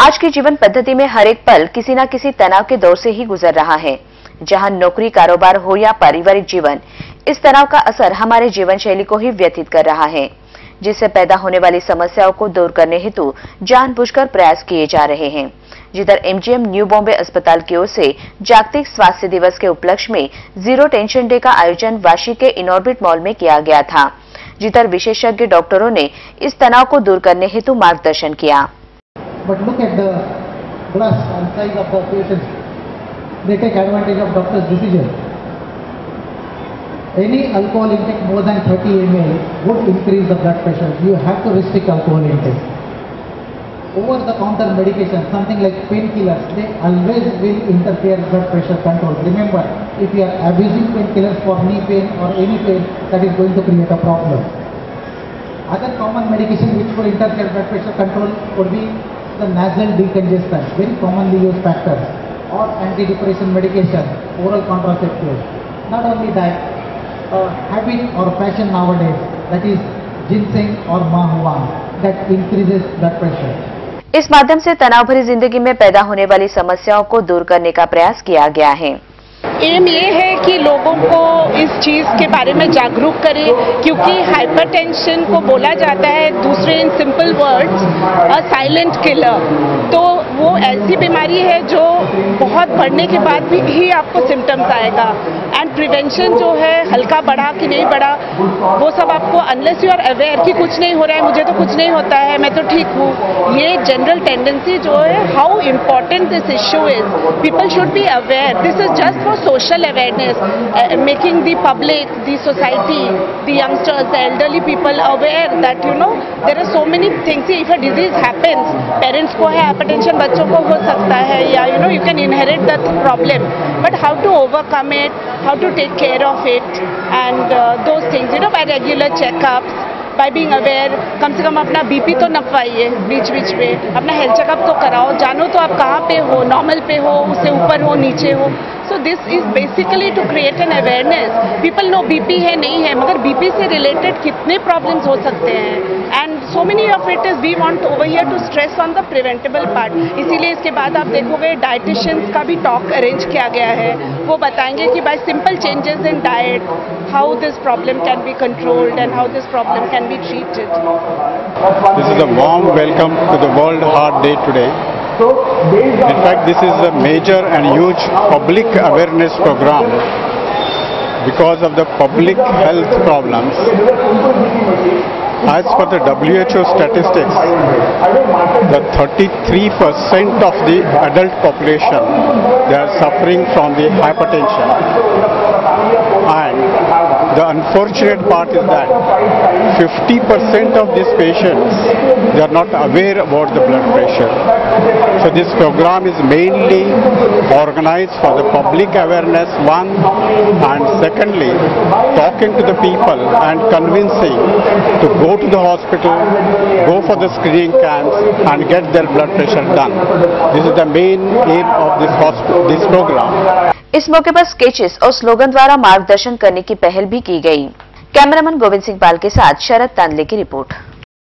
आज की जीवन पद्धति में हर एक पल किसी न किसी तनाव के दौर से ही गुजर रहा है। जहां नौकरी, कारोबार हो या पारिवारिक जीवन, इस तनाव का असर हमारे जीवन शैली को ही व्यतीत कर रहा है, जिससे पैदा होने वाली समस्याओं को दूर करने हेतु जानबूझकर प्रयास किए जा रहे हैं। जिधर एमजीएम न्यू बॉम्बे अस्पताल की ओर से जागतिक स्वास्थ्य दिवस के उपलक्ष्य में जीरो टेंशन डे का आयोजन वाशी के इनऑर्बिट मॉल में किया गया था, जिधर विशेषज्ञ डॉक्टरों ने इस तनाव को दूर करने हेतु मार्गदर्शन किया। But look at the breast and size of the patients. They take advantage of doctor's decision. Any alcohol intake more than 30 ml would increase the blood pressure. You have to restrict alcohol intake. Over-the-counter medication, something like painkillers, they always will interfere blood pressure control. Remember, if you are abusing painkillers for knee pain or any pain, that is going to create a problem. Other common medication which would interfere blood pressure control would be the nasal decongestant, very commonly used factors, or antidepressant medication, oral contraceptives. Not only that, habit or fashion nowadays, that is ginseng or mahuam, that increases blood pressure. इस माध्यम से तनाव भरी जिंदगी में पैदा होने वाली समस्याओं को दूर करने का प्रयास किया गया है। एम ये है कि लोगों को इस चीज़ के बारे में जागरूक करें, क्योंकि हाइपरटेंशन को बोला जाता है दूसरे in simple words a silent killer. तो वो ऐसी बीमारी है जो बहुत बढ़ने के बाद भी ही आपको सिम्टम्स आएगा। एंड प्रिवेंशन जो है हल्का बढ़ा कि नहीं बढ़ा, वो सब आपको अनलेस यू आर अवेयर कि कुछ नहीं हो रहा है, मुझे तो कुछ नहीं होता है, मैं तो ठीक हूँ, ये जनरल टेंडेंसी जो है, how important this issue is, people should be aware. This is just for social awareness, making the public, the society, the youngsters, the elderly people aware that there are so many things. If a disease happens, parents को है hypertension, बच्चों को हो सकता है, या you can inherit that problem, but how to overcome it, how to take care of it, and those things by regular checkups, by being aware। कम से कम अपना बीपी तो नपवाइए बीच बीच में, अपना हेल्थ चेकअप तो कराओ, जानो तो आप कहाँ पे हो, नॉर्मल पे हो, उससे ऊपर हो, नीचे हो। So this is basically to create an awareness. People know BP है नहीं है, मगर बीपी से रिलेटेड कितने प्रॉब्लम्स हो सकते हैं, and so many of it is we want over here to stress on the preventable part. इसीलिए इसके बाद आप देखोगे डाइटिशियंस का भी टॉक अरेंज किया गया है। वो बताएंगे कि bye simple changes in diet how this problem can be controlled and how this problem can be treated. This is a warm welcome to the World Heart Day today. In fact, this is a major and huge public awareness program because of the public health problems. As per the WHO statistics, the 33% of the adult population, they are suffering from the hypertension. And the unfortunate part is that 50% of these patients, they are not aware about the blood pressure. So this program is mainly organized for the public awareness, one, and secondly, talking to the people and convincing to go to the hospital, go for the screening camps and get their blood pressure done. This is the main aim of this program. इस मौके पर sketches और slogan द्वारा मार्गदर्शन करने की पहल भी की गई। कैमरामैन गोविंद सिंह पाल के साथ शरद तांदले की रिपोर्ट।